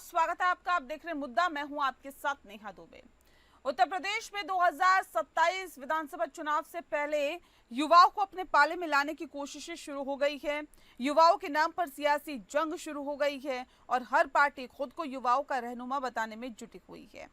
बहुत स्वागत है आपका। आप देख रहे हैं मुद्दा, मैं हूं आपके साथ नेहा दुबे। उत्तर प्रदेश में 2027 विधानसभा चुनाव से पहले युवाओं को अपने पाले में लाने की कोशिशें शुरू हो गई है। युवाओं के नाम पर सियासी जंग शुरू हो गई है और हर पार्टी खुद को युवाओं का रहनुमा बताने में जुटी हुई है।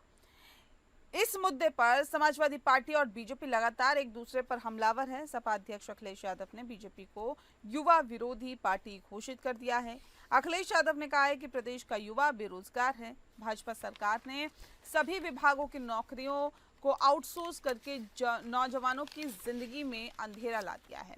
इस मुद्दे पर समाजवादी पार्टी और बीजेपी लगातार एक दूसरे पर हमलावर है। सपा अध्यक्ष अखिलेश यादव ने बीजेपी को युवा विरोधी पार्टी घोषित कर दिया है। अखिलेश यादव ने कहा है कि प्रदेश का युवा बेरोजगार है। भाजपा सरकार ने सभी विभागों की नौकरियों को आउटसोर्स करके नौजवानों की जिंदगी में अंधेरा ला दिया है।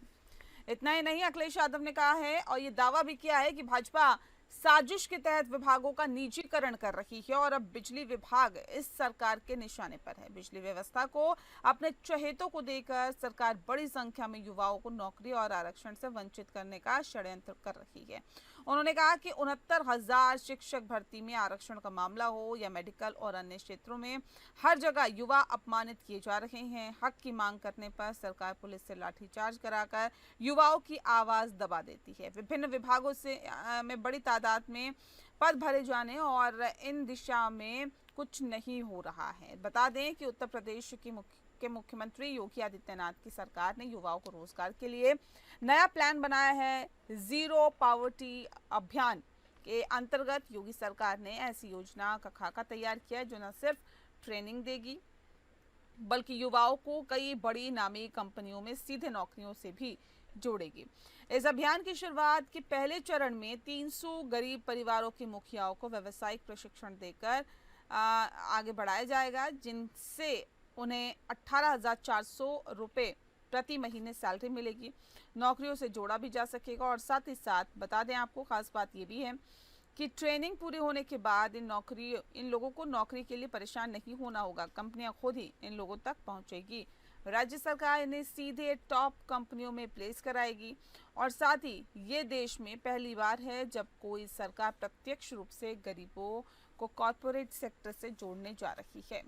इतना ही नहीं, अखिलेश यादव ने कहा है और ये दावा भी किया है कि भाजपा साजिश के तहत विभागों का निजीकरण कर रही है और अब बिजली विभाग इस सरकार के निशाने पर है। बिजली व्यवस्था को अपने चहेतों को देकर सरकार बड़ी संख्या में युवाओं को नौकरी और आरक्षण से वंचित करने का षड्यंत्र कर रही है। उन्होंने कहा कि 69,000 शिक्षक भर्ती में आरक्षण का मामला हो या मेडिकल और अन्य क्षेत्रों में, हर जगह युवा अपमानित किए जा रहे हैं। हक की मांग करने पर सरकार पुलिस से लाठीचार्ज कराकर युवाओं की आवाज दबा देती है। विभिन्न विभागों से में बड़ी तादाद में पद भरे जाने और इन दिशा में कुछ नहीं हो रहा है। बता दें कि उत्तर प्रदेश के मुख्यमंत्री योगी आदित्यनाथ की सरकार ने युवाओं को रोजगार के लिए नया प्लान बनाया है। जीरो पॉवर्टी अभियान के अंतर्गत योगी सरकार ने ऐसी योजना का खाका तैयार किया है जो न सिर्फ ट्रेनिंग देगी बल्कि युवाओं को कई बड़ी नामी कंपनियों में सीधे नौकरियों से भी जोड़ेगी। इस अभियान की शुरुआत के पहले चरण में 300 गरीब परिवारों के मुखियाओं को व्यावसायिक प्रशिक्षण देकर आगे बढ़ाया जाएगा, जिनसे उन्हें 18,400 रुपये प्रति महीने सैलरी मिलेगी। नौकरियों से जोड़ा भी जा सकेगा और साथ ही साथ बता दें आपको, खास बात ये भी है कि ट्रेनिंग पूरी होने के बाद इन लोगों को नौकरी के लिए परेशान नहीं होना होगा। कंपनियां खुद ही इन लोगों तक पहुंचेगी। राज्य सरकार इन्हें सीधे टॉप कंपनियों में प्लेस कराएगी और साथ ही ये देश में पहली बार है जब कोई सरकार प्रत्यक्ष रूप से गरीबों को कॉर्पोरेट सेक्टर से जोड़ने जा रही है।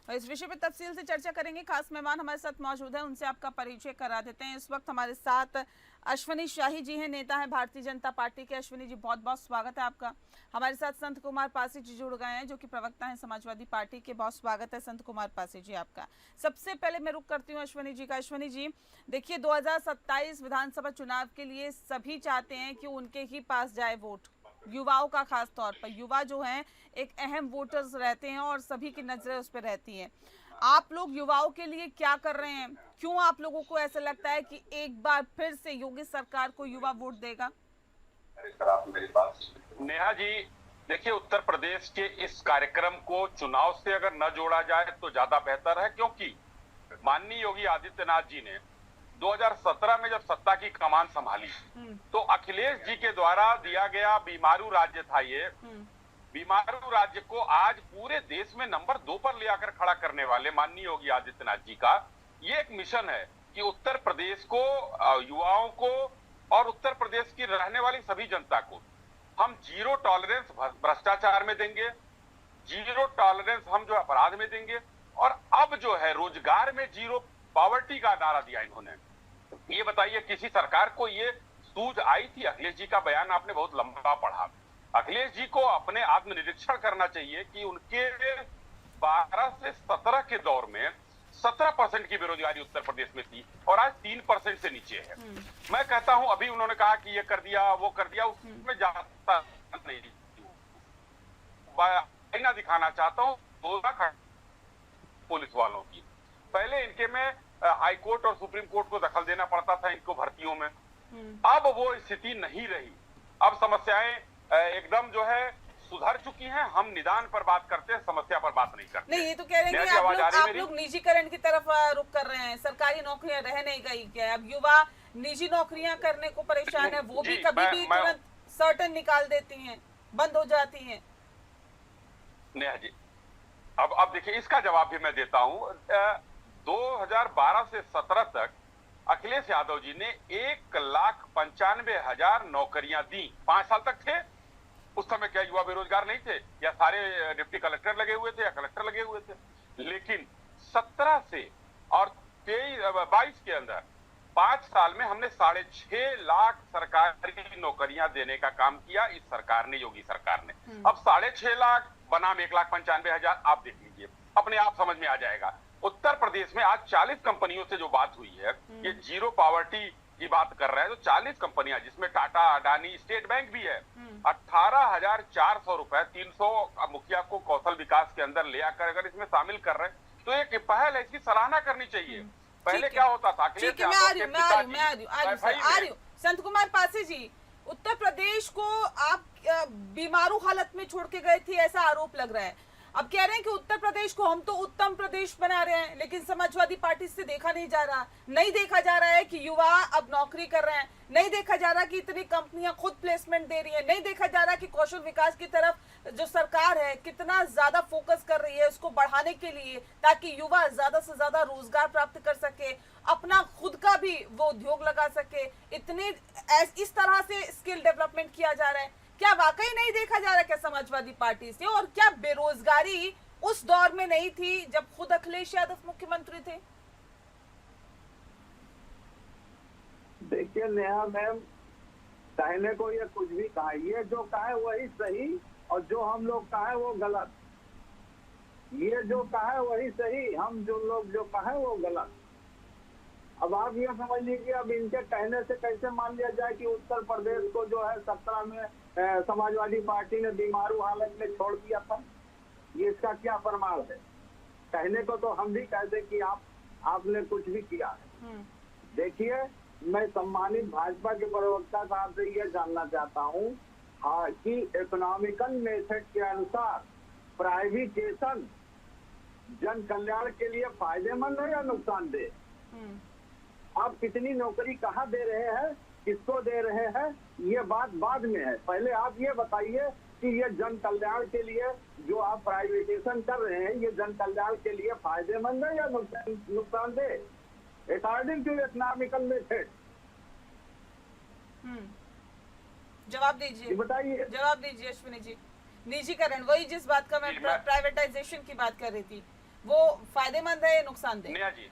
इस विषय पर तफसील से चर्चा करेंगे। खास मेहमान हमारे साथ मौजूद है, उनसे आपका परिचय करा देते हैं। इस वक्त हमारे साथ अश्विनी शाही जी हैं, नेता हैं भारतीय जनता पार्टी के। अश्विनी जी, बहुत बहुत स्वागत है आपका। हमारे साथ संत कुमार पासी जी जुड़ गए हैं, जो कि प्रवक्ता हैं समाजवादी पार्टी के। बहुत स्वागत है संत कुमार पासी जी आपका। सबसे पहले मैं रुक करती हूँ अश्विनी जी का। अश्विनी जी, देखिए 2027 विधानसभा चुनाव के लिए सभी चाहते हैं कि उनके ही पास जाए वोट, युवाओं का खास तौर पर। युवा जो हैं एक अहम वोटर्स रहते हैं और सभी की नजरें उस पर रहती हैं। आप लोग युवाओं के लिए क्या कर रहे हैं? क्यों आप लोगों को ऐसा लगता है कि एक बार फिर से योगी सरकार को युवा वोट देगा? नेहा जी, देखिए उत्तर प्रदेश के इस कार्यक्रम को चुनाव से अगर न जोड़ा जाए तो ज्यादा बेहतर है, क्योंकि माननीय योगी आदित्यनाथ जी ने 2017 में जब सत्ता की कमान संभाली तो अखिलेश जी के द्वारा दिया गया बीमारू राज्य था ये। बीमारू राज्य को आज पूरे देश में नंबर 2 पर ले आकर खड़ा करने वाले माननीय योगी आदित्यनाथ जी का ये एक मिशन है कि उत्तर प्रदेश को, युवाओं को और उत्तर प्रदेश की रहने वाली सभी जनता को हम जीरो टॉलरेंस भ्रष्टाचार में देंगे, जीरो टॉलरेंस हम जो अपराध में देंगे, और अब जो है रोजगार में जीरो पॉवर्टी का नारा दिया इन्होंने। ये बताइए, किसी सरकार को ये सूझ आई थी? अखिलेश जी का बयान आपने बहुत लंबा पढ़ा। अखिलेश जी को अपने आत्मनिरीक्षण करना चाहिए कि उनके 12 से 17 के दौर में 17% की बेरोजगारी उत्तर प्रदेश में थी और आज 3% से नीचे है। मैं कहता हूं, अभी उन्होंने कहा कि ये कर दिया वो कर दिया, उसमें जाता नहीं, ना दिखाना चाहता हूं 2 लाख पुलिस वालों की। पहले इनके में हाई कोर्ट और सुप्रीम कोर्ट को दखल देना पड़ता था इनको भर्तियों में, अब वो स्थिति नहीं रही। अब समस्याएं एकदम जो है सुधर चुकी हैं। हम निदान पर बात करते हैं, समस्या पर बात नहीं करते। नहीं, ये तो कह रहे हैं कि आप लोग निजीकरण की तरफ रुख कर रहे हैं। सरकारी नौकरियां रह नहीं गई क्या? अब युवा निजी नौकरियां करने को परेशान है, वो भी कभी भी तुरंत सर्टन निकाल देती हैं, बंद हो जाती हैं। नेहा जी, अब देखिए, इसका जवाब भी मैं देता हूं। 2012 से 17 तक अखिलेश यादव जी ने 1,95,000 नौकरियां दी। 5 साल तक थे। उस समय क्या युवा बेरोजगार नहीं थे? या सारे डिप्टी कलेक्टर लगे हुए थे या कलेक्टर लगे हुए थे? लेकिन 17 से और 22 के अंदर 5 साल में हमने 6.5 लाख सरकारी नौकरियां देने का काम किया इस सरकार ने, योगी सरकार ने। अब 6.5 लाख बनाम 1,95,000 आप देख लीजिए, अपने आप समझ में आ जाएगा। उत्तर प्रदेश में आज 40 कंपनियों से जो बात हुई है, ये जीरो पॉवर्टी की बात कर रहे हैं, तो 40 कंपनियां जिसमें टाटा, अडानी, स्टेट बैंक भी है, 18,400 रुपए 300 मुखिया को कौशल विकास के अंदर ले आकर अगर इसमें शामिल कर रहे हैं तो एक पहल है, इसकी सराहना करनी चाहिए। पहले क्या होता था, ठीक है, मैं आ रही हूँ संत कुमार पासी जी, उत्तर प्रदेश को आप बीमारू हालत में छोड़ के गए थे ऐसा आरोप लग रहा है। अब कह रहे हैं कि उत्तर प्रदेश को हम तो उत्तम प्रदेश बना रहे हैं, लेकिन समाजवादी पार्टी से देखा नहीं जा रहा, नहीं देखा जा रहा है कि युवा अब नौकरी कर रहे हैं, नहीं देखा जा रहा कि इतनी कंपनियां खुद प्लेसमेंट दे रही है, नहीं देखा जा रहा कि कौशल विकास की तरफ जो सरकार है कितना ज्यादा फोकस कर रही है उसको बढ़ाने के लिए, ताकि युवा ज्यादा से ज्यादा रोजगार प्राप्त कर सके, अपना खुद का भी वो उद्योग लगा सके। इतने इस तरह से स्किल डेवलपमेंट किया जा रहा है, क्या वाकई नहीं देखा जा रहा क्या समाजवादी पार्टी से? और क्या बेरोजगारी उस दौर में नहीं थी जब खुद अखिलेश यादव मुख्यमंत्री थे? देखिए नेहा मैम, कहने को ये कुछ भी कहा, ये जो कहा है वही सही और जो हम लोग कहा है वो गलत। ये जो कहा है वही सही, हम जो लोग जो कहा है वो गलत। अब आप ये समझ लीजिए, अब इनके कहने से कैसे मान लिया जाए कि उत्तर प्रदेश को जो है 17 में समाजवादी पार्टी ने बीमारू हालत में छोड़ दिया था? ये इसका क्या प्रमाण है? कहने को तो हम भी कहते कि आपने कुछ भी किया है। देखिए, मैं सम्मानित भाजपा के प्रवक्ता साहब से यह जानना चाहता हूँ कि इकोनॉमिकल मेथड के अनुसार प्राइवेटाइजेशन जन कल्याण के लिए फायदेमंद है या नुकसानदेह? आप कितनी नौकरी कहाँ दे रहे हैं, किसको दे रहे हैं, ये बात बाद में है। पहले आप ये बताइए कि ये जन कल्याण के लिए जो आप प्राइवेटाइजेशन कर रहे हैं, ये जन कल्याण के लिए फायदेमंद है या नुकसानदेह अकॉर्डिंग टू इकोनॉमिकल मेथड? जवाब दीजिए, बताइए, जवाब दीजिए अश्विनी जी। निजीकरण, वही जिस बात का मैं प्राइवेटाइजेशन की बात कर रही थी, वो फायदेमंद है या नुकसानदेह? नेहा जी,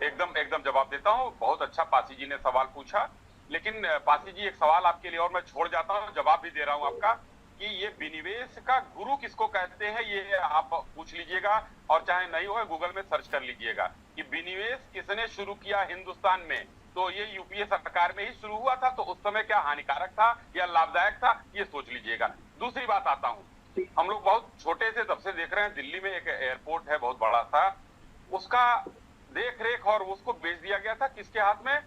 एकदम जवाब देता हूँ। बहुत अच्छा पासी जी ने सवाल पूछा, लेकिन पासी जी एक सवाल आपके लिए और मैं छोड़ जाता हूँ, जवाब भी दे रहा हूँ आपका, कि ये विनिवेश का गुरु किसको कहते हैं ये आप पूछ लीजिएगा, और चाहे नहीं हो गूगल में सर्च कर लीजिएगा कि विनिवेश किसने शुरू किया हिंदुस्तान में। तो ये यूपीए सरकार में ही शुरू हुआ था, तो उस समय क्या हानिकारक था या लाभदायक था, ये सोच लीजिएगा। दूसरी बात आता हूँ, हम लोग बहुत छोटे से तब से देख रहे हैं, दिल्ली में एक एयरपोर्ट है बहुत बड़ा सा, उसका देख रेख और उसको बेच दिया गया था किसके हाथ में?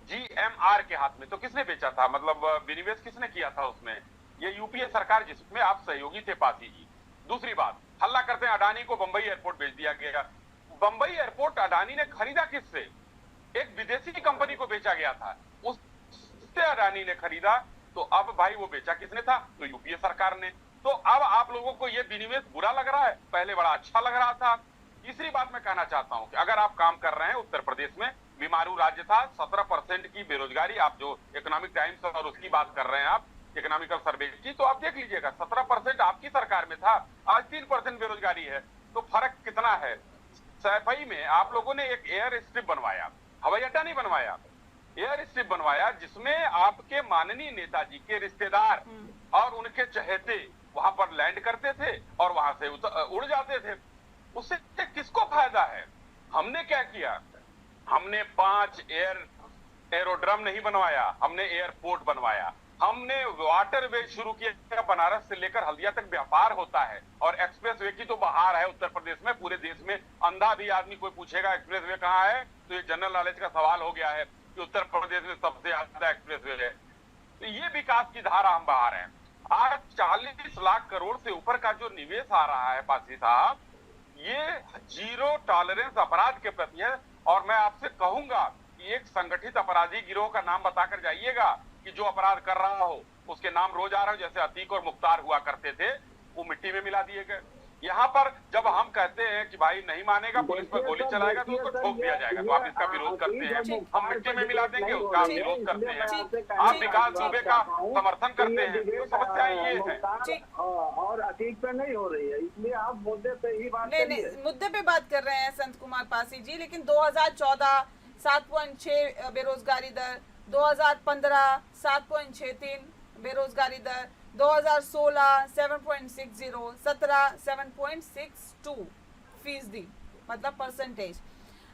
GMR के हाथ में। तो किसने बेचा था, मतलब विनिवेश किसने किया था उसमें? ये यूपीए सरकार जिसमें आप सहयोगी थे पासी जी। दूसरी बात, हल्ला करते हैं अडानी को बंबई एयरपोर्ट बेच दिया गया। बंबई एयरपोर्ट अडानी ने खरीदा किससे? एक विदेशी कंपनी को बेचा गया था, उससे अडानी ने खरीदा। तो अब भाई वो बेचा किसने था? तो यूपीए सरकार ने। तो अब आप लोगों को ये विनिवेश बुरा लग रहा है, पहले बड़ा अच्छा लग रहा था। तीसरी बात मैं कहना चाहता हूं कि अगर आप काम कर रहे हैं, उत्तर प्रदेश में बीमारू राज्य था, 17% की बेरोजगारी, आप जो इकोनॉमिक टाइम्स और उसकी बात कर रहे हैं आप इकोनॉमिकल सर्वे की, तो आप देख लीजिएगा 17% आपकी सरकार में था, आज 3% बेरोजगारी है। तो फर्क कितना है? सैफई में आप लोगों ने एक एयर स्ट्रिप बनवाया, हवाई अड्डा नहीं बनवाया, एयर स्ट्रिप बनवाया, जिसमें आपके माननीय नेताजी के रिश्तेदार और उनके चहेते वहां पर लैंड करते थे और वहां से उड़ जाते थे। उससे किसको फायदा है? हमने क्या किया? हमने 5 एरोड्रम नहीं बनवाया, हमने एयरपोर्ट बनवाया, हमने वाटरवे शुरू किया। बनारस से लेकर हल्दिया तक व्यापार होता है और एक्सप्रेसवे की तो बहार है उत्तर प्रदेश में, पूरे देश में। अंधा भी आदमी कोई पूछेगा एक्सप्रेसवे कहाँ है, तो ये जनरल नॉलेज का सवाल हो गया है कि उत्तर प्रदेश में सबसे ज्यादा एक्सप्रेसवे है। तो ये विकास की धारा हम बहा रहे हैं। आज 40 लाख करोड़ से ऊपर का जो निवेश आ रहा है पासी साहब, ये जीरो टॉलरेंस अपराध के प्रति है। और मैं आपसे कहूंगा कि एक संगठित अपराधी गिरोह का नाम बताकर जाइएगा कि जो अपराध कर रहा हो, उसके नाम रोज आ रहे हो, जैसे अतीक और मुख्तार हुआ करते थे, वो मिट्टी में मिला दिए गए। यहाँ पर जब हम कहते हैं कि भाई नहीं मानेगा, पुलिस पर गोली चलाएगा तो उसको ठोक दिया जाएगा, तो आप इसका विरोध करते हैं। हम मिट्टी में मिला देंगे, उसका आप विरोध करते हैं। आप विकास दुबे का समर्थन करते हैं, तो समस्या ये है। और अतीत पे नहीं हो रही है, इसलिए आप मुद्दे पे ही बात नहीं, मुद्दे पे बात कर रहे हैं संत कुमार पासी जी। लेकिन 2014 7.6 बेरोजगारी दर, 2015 7.63 बेरोजगारी दर, 2016 7.60, 17 7.62 फीसदी, मतलब परसेंटेज।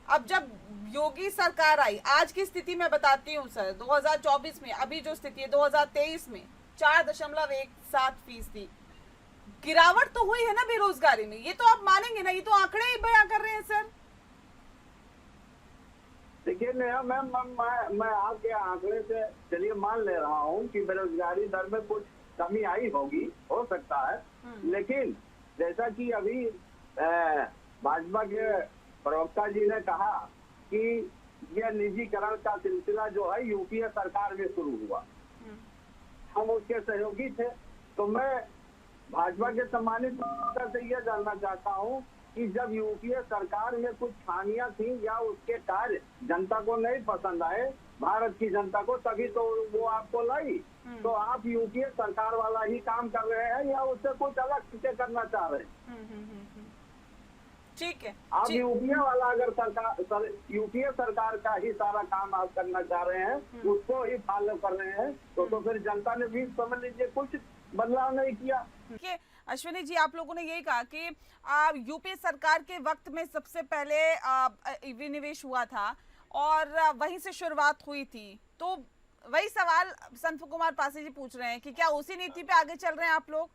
अब जब योगी सरकार आई, आज की स्थिति में बताती हूँ सर, 2024 में अभी जो स्थिति है 2023 में 4.17% गिरावट तो हुई है ना बेरोजगारी में, ये तो आप मानेंगे ना, ये तो आंकड़े ही बयां कर रहे हैं सर। देखिए नेहा मैम, मैं आपके आंकड़े से चलिए मान ले रहा हूँ कि बेरोजगारी दर में कुछ कमी आई होगी, हो सकता है, लेकिन जैसा कि अभी भाजपा के प्रवक्ता जी ने कहा कि यह निजीकरण का सिलसिला जो है यूपीए सरकार में शुरू हुआ, हम उसके सहयोगी थे। तो मैं भाजपा के सम्मानित से यह जानना चाहता हूँ कि जब यूपीए सरकार में कुछ खामियां थी या उसके कार्य जनता को नहीं पसंद आए, भारत की जनता को, तभी तो वो आपको लाई। तो आप यूपीए सरकार वाला ही काम कर रहे हैं या उससे कुछ अलग चीजें करना चाह रहे हैं? ठीक है, आप यूपीए वाला अगर सरकार, यूपीए सरकार का ही सारा काम आप करना चाह रहे हैं, उसको ही फॉलो कर रहे हैं, तो फिर जनता ने भी समझ लीजिए कुछ बदलाव नहीं किया। देखिए अश्विनी जी, आप लोगों ने यही कहा कि यूपी सरकार के वक्त में सबसे पहले विनिवेश हुआ था और वहीं से शुरुआत हुई थी। तो वही सवाल संत कुमार पासी जी पूछ रहे हैं कि क्या उसी नीति पे आगे चल रहे हैं आप लोग,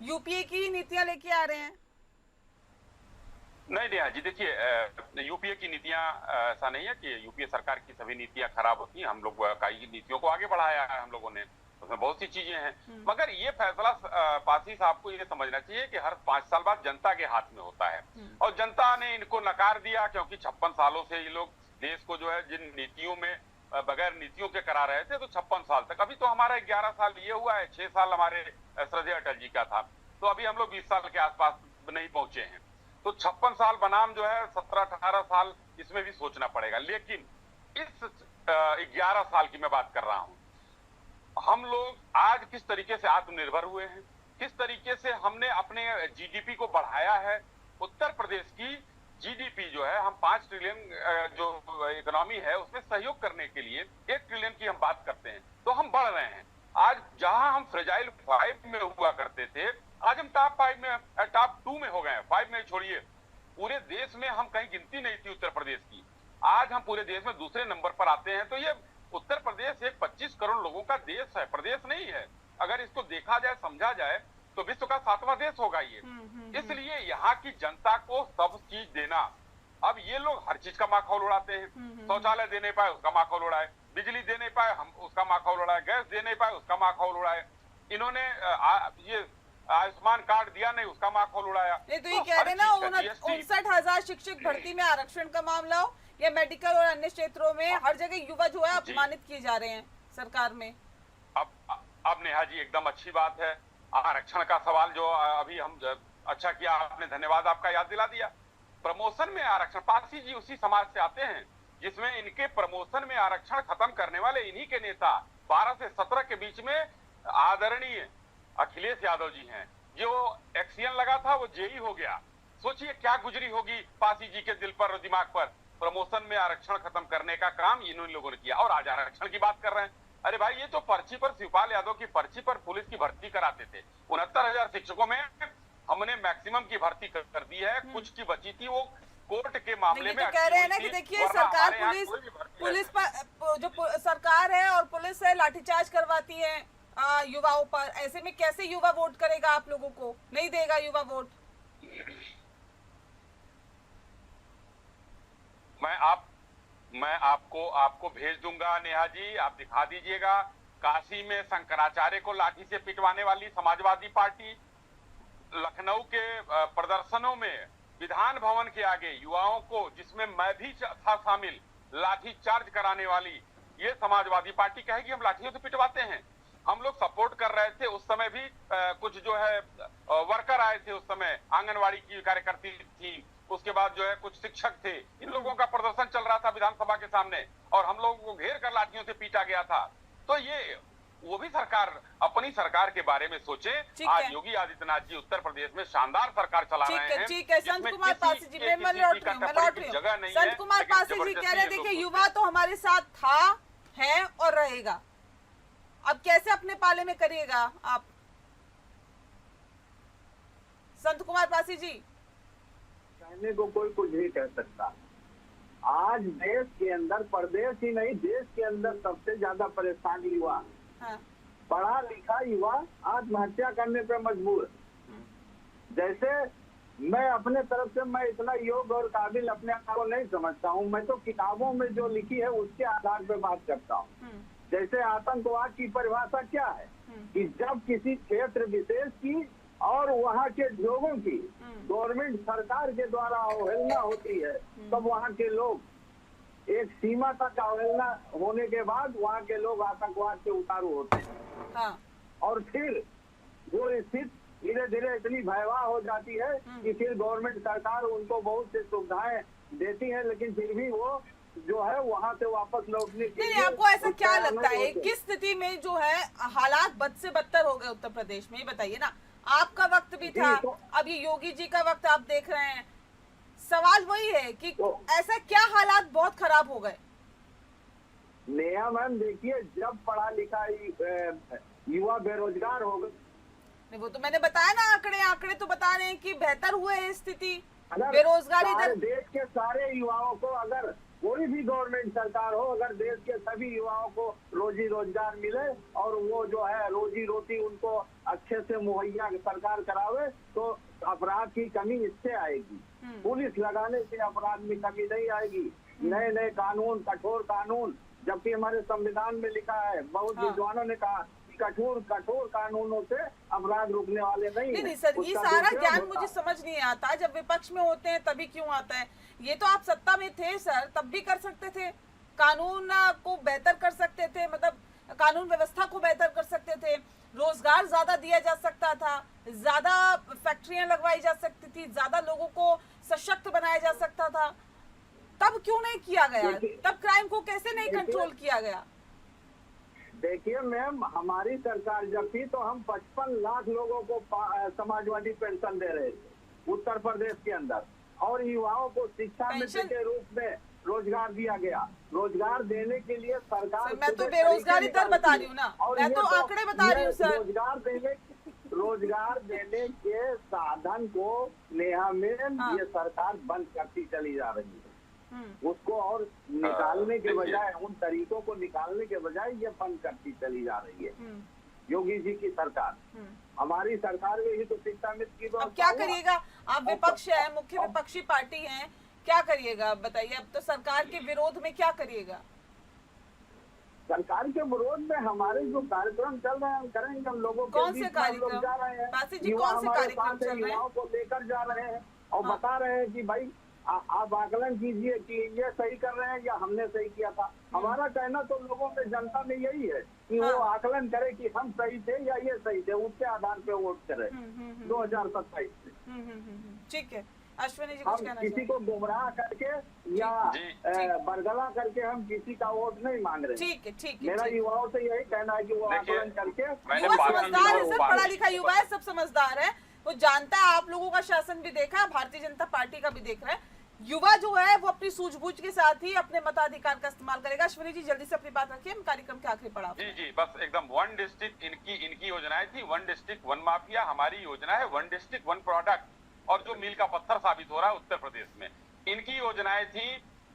यूपीए की नीतियां लेके आ रहे हैं? नहीं नेहा जी, देखिए यूपीए की नीतियां, ऐसा नहीं है कि यूपीए सरकार की सभी नीतियां खराब होती हैं। हम लोग कई नीतियों को आगे बढ़ाया है हम लोगों ने, उसमें बहुत सी चीजें हैं। मगर ये फैसला पासी साहब को ये समझना चाहिए कि हर 5 साल बाद जनता के हाथ में होता है, और जनता ने इनको नकार दिया, क्योंकि 56 सालों से ये लोग देश को जो है जिन नीतियों में बगैर नीतियों के करा रहे थे, तो 56 साल तक, अभी तो हमारा 11 साल ये हुआ है, 6 साल हमारे श्रद्धेय अटल जी का था, तो अभी हम लोग 20 साल के आसपास नहीं पहुंचे हैं। तो 56 साल बनाम जो है 17-18 साल, इसमें भी सोचना पड़ेगा। लेकिन इस 11 साल की मैं बात कर रहा हूं, हम लोग आज किस तरीके से आत्मनिर्भर हुए हैं, किस तरीके से हमने अपने जीडीपी को बढ़ाया है। उत्तर प्रदेश की जीडीपी जो है, हम 5 ट्रिलियन जो इकोनॉमी है उसमें सहयोग करने के लिए 1 ट्रिलियन की हम बात करते हैं, तो हम बढ़ रहे हैं। आज जहां हम फ्रेजाइल 5 में हुआ करते थे, आज हम टॉप 5 में, टॉप 2 में हो गए हैं। 5 में छोड़िए, पूरे देश में हम कहीं गिनती नहीं थी उत्तर प्रदेश की, आज हम पूरे देश में दूसरे नंबर पर आते हैं। तो ये उत्तर प्रदेश एक 25 करोड़ लोगों का देश है, प्रदेश नहीं है। अगर इसको देखा जाए, समझा जाए, तो विश्व का 7वां देश होगा ये। इसलिए यहाँ की जनता को सब चीज देना, अब ये लोग हर चीज का माखौल उड़ाते हैं। शौचालय दे नहीं पाए उसका माखौल उड़ाए, बिजली दे नहीं पाए हम उसका माखौल उड़ाए, गैस दे नहीं पाए उसका माखौल उड़ाए, इन्होंने ये आयुष्मान कार्ड दिया नहीं उसका माखौल उड़ाया। नहीं तो ये कह रहे ना 59,000 शिक्षक भर्ती में आरक्षण का मामला हो या मेडिकल और अन्य क्षेत्रों में, हर जगह युवा जो है अपमानित किए जा रहे हैं सरकार में। अब नेहा जी एकदम अच्छी बात है, आरक्षण का सवाल जो अभी हम, अच्छा किया आपने, धन्यवाद आपका, याद दिला दिया। प्रमोशन में आरक्षण, पासी जी उसी समाज से आते हैं जिसमें इनके प्रमोशन में आरक्षण खत्म करने वाले इन्हीं के नेता 12 से 17 के बीच में आदरणीय अखिलेश यादव जी हैं। जो एक्सीएन लगा था वो जेई हो गया, सोचिए क्या गुजरी होगी पासी जी के दिल पर और दिमाग पर। प्रमोशन में आरक्षण खत्म करने का काम इन्होंने लोगों ने किया, और आज आरक्षण की बात कर रहे हैं। अरे भाई, ये तो पर्ची पर, शिवपाल यादव की पर्ची पर पुलिस की भर्ती कराते थे। 69,000 शिक्षकों में हमने मैक्सिमम की भर्ती कर दी है, कुछ की बची थी, वो कोर्ट के मामले में। तो कह रहे हैं ना कि देखिए सरकार, पुलिस पर, जो सरकार है और पुलिस है, लाठीचार्ज करवाती है युवाओं पर। ऐसे में कैसे युवा वोट करेगा? आप लोगों को नहीं देगा युवा वोट। मैं आपको भेज दूंगा नेहा जी, आप दिखा दीजिएगा। काशी में शंकराचार्य को लाठी से पिटवाने वाली समाजवादी पार्टी, लखनऊ के प्रदर्शनों में विधान भवन के आगे युवाओं को, जिसमें मैं भी था शामिल, लाठी चार्ज कराने वाली ये समाजवादी पार्टी कहेगी हम लाठियों से पिटवाते हैं। हम लोग सपोर्ट कर रहे थे। उस समय भी कुछ जो है वर्कर आए थे, उस समय आंगनवाड़ी की कार्यकर्ती थी, उसके बाद जो है कुछ शिक्षक थे। इन लोगों का प्रदर्शन चल रहा था विधानसभा के सामने और हम लोगों को घेर कर लाठियों से पीटा गया था। तो ये वो भी सरकार अपनी सरकार के बारे में सोचे। आज योगी आदित्यनाथ जी उत्तर प्रदेश में शानदार सरकार चला रहे हैं। ठीक है संत कुमार पासी जी, मैं लौट रही हूँ। जगह नहीं है। संत कुमार पासी जी कह रहे देखिए युवा तो हमारे साथ था, है और रहेगा। अब कैसे अपने पाले में करिएगा आप संत कुमार पासी जी? कहने को कोई कुछ नहीं कह सकता। आज देश के अंदर, प्रदेश ही नहीं देश के अंदर सबसे ज्यादा परेशान युवा, हाँ। पढ़ा लिखा युवा आत्महत्या करने पे मजबूर। जैसे मैं अपने तरफ से मैं इतना योग्य और काबिल अपने आप को नहीं समझता हूँ। मैं तो किताबों में जो लिखी है उसके आधार पे बात करता हूँ। जैसे आतंकवाद की परिभाषा क्या है कि जब किसी क्षेत्र विशेष की और वहाँ के लोगों की गवर्नमेंट सरकार के द्वारा अवहेलना होती है, तब वहाँ के लोग एक सीमा तक अवहेलना होने के बाद वहाँ के लोग आतंकवाद के उतारू होते हैं। हाँ। और फिर वो स्थिति धीरे धीरे इतनी भयावह हो जाती है कि फिर गवर्नमेंट सरकार उनको बहुत सी सुविधाएं देती है, लेकिन फिर भी वो जो है वहाँ से वापस लौटने के लिए। आपको ऐसा क्या लगता है किस स्थिति में जो है हालात बद से बदतर हो गए उत्तर प्रदेश में? ये बताइए ना। आपका वक्त भी था, अब ये योगी जी का वक्त आप देख रहे हैं। सवाल वही है कि ऐसा क्या हालात बहुत खराब हो गए? नेहा मैम देखिए, जब पढ़ा लिखा युवा बेरोजगार हो गए, वो तो मैंने बताया ना, आंकड़े तो बता रहे हैं कि बेहतर हुए है स्थिति, अगर बेरोजगारी दर। देश के सारे युवाओं को, अगर कोई भी गवर्नमेंट सरकार हो, अगर देश के सभी युवाओं को रोजी रोजगार मिले और वो जो है रोजी रोटी उनको अच्छे से मुहैया सरकार करावे, तो अपराध की कमी इससे आएगी। पुलिस लगाने से अपराध में कमी नहीं आएगी। नए नए कानून, कठोर कानून, जबकि हमारे संविधान में लिखा है, बहुत विद्वानों ने कहा कठोर कानूनों से अपराध रुकने वाले नहीं सर, ये सारा ज्ञान मुझे समझ नहीं आता। जब विपक्ष में होते हैं तभी क्यों आता है? ये तो आप सत्ता में थे सर, तब भी कर सकते थे, कानून को बेहतर कर सकते थे, मतलब कानून व्यवस्था को बेहतर कर सकते थे, रोजगार ज्यादा दिया जा सकता था, ज्यादा फैक्ट्रियां लगवाई जा सकती थी, ज्यादा लोगों को सशक्त बनाया जा सकता था। तब क्यों नहीं किया गया? तब क्राइम को कैसे नहीं कंट्रोल किया गया? देखिए मैम, हमारी सरकार जब थी तो हम 55 लाख लोगों को समाजवादी पेंशन दे रहे थे उत्तर प्रदेश के अंदर, और युवाओं को शिक्षा मित्र के रूप में रोजगार दिया गया। रोजगार देने के लिए सरकार, मैं तो बेरोजगारी दर बता रही हूँ ना, मैं तो आंकड़े बता रही हूँ सर। रोजगार देने के साधन को नेहा मैम ये सरकार बंद करती चली जा रही है। उसको और निकालने के बजाय, उन तरीकों को निकालने के बजाय ये बंद करती चली जा रही है योगी जी की सरकार। हमारी सरकार में ही तो शिक्षा मित्र की अब क्या करिएगा? आप विपक्ष है, मुख्य विपक्षी पार्टी हैं, क्या करिएगा बताइए? अब तो सरकार के विरोध में क्या करिएगा? सरकार के विरोध में हमारे जो कार्यक्रम चल रहे हैं करेंगे हम लोगों के। कौन से कार्यक्रम जा रहे हैं? पासी जी, कौन से कार्यक्रम चल रहे हैं? युवाओं को लेकर जा रहे हैं और बता रहे हैं कि भाई आप आकलन कीजिए कि ये सही कर रहे हैं या हमने सही किया था। हमारा कहना तो लोगों में, जनता में यही है कि वो आकलन करे कि हम सही थे या ये सही थे, उसके आधार पे वोट करे 2027 में। ठीक है, अश्विनी जी कुछ कहना हम किसी को गुमराह करके या बरगला करके हम किसी का वोट नहीं मांग रहे। ठीक है। मेरा युवाओं से यही कहना है कि वो आकलन करके, युवा समझदार है सर, पढ़ा लिखा युवा है, सब समझदार है, वो जानता है। आप लोगों का शासन भी देखा है, भारतीय जनता पार्टी का भी देख रहा है। युवा जो है वो अपनी सूझबूझ के साथ ही अपने मताधिकार का इस्तेमाल करेगा। अश्विनी जी जल्दी से अपनी बात रखिए, हम कार्यक्रम के आखिरी पड़ाव। जी बस एकदम, वन डिस्ट्रिक्ट इनकी योजनाएं थी, वन डिस्ट्रिक्ट वन माफिया। हमारी योजना है वन डिस्ट्रिक्ट वन प्रोडक्ट, और जो मील का पत्थर साबित हो रहा है उत्तर प्रदेश में। इनकी योजनाएं थी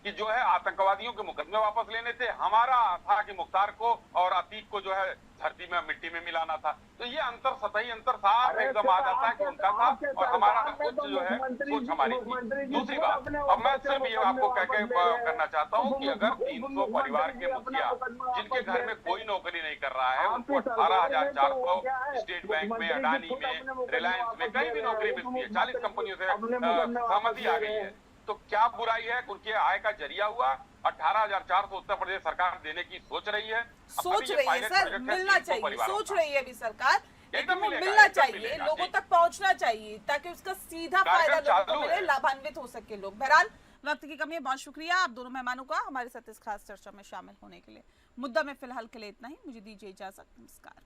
कि जो है आतंकवादियों के मुकदमे वापस लेने थे। हमारा था कि मुख्तार को और अतीक को जो है धरती में, मिट्टी में मिलाना था। तो ये अंतर, सतही अंतर साफ एकदम आ जाता है कि उनका था और हमारा कुछ जो है सोच हमारी थी। दूसरी बात, अब मैं सिर्फ ये आपको करना चाहता हूँ कि अगर 300 परिवार के मुखिया जिनके घर में कोई नौकरी नहीं कर रहा है, उनको 18,400 स्टेट बैंक में, अडानी में, रिलायंस में कहीं भी नौकरी मिलती है, 40 कंपनियों से सहमति आ गई है। तो क्या बुराई है? उनके आय का जरिया हुआ 18,400 उत्तर प्रदेश सरकार देने की सोच रही है। सोच रही है सर, मिलना चाहिए, सोच रही है अभी सरकार, एकदम वो मिलेगा, मिलना एकदम चाहिए, मिलेगा, लोगों जी। तक पहुंचना चाहिए ताकि उसका सीधा फायदा कार्यक्रम लोगों को चालू मिले, है। लाभान्वित हो सके लोग। बहरहाल वक्त की कमी है, बहुत शुक्रिया आप दोनों मेहमानों का हमारे साथ इस खास चर्चा में शामिल होने के लिए। मुद्दा में फिलहाल के लिए इतना ही, मुझे दीजिए इजाजत, नमस्कार।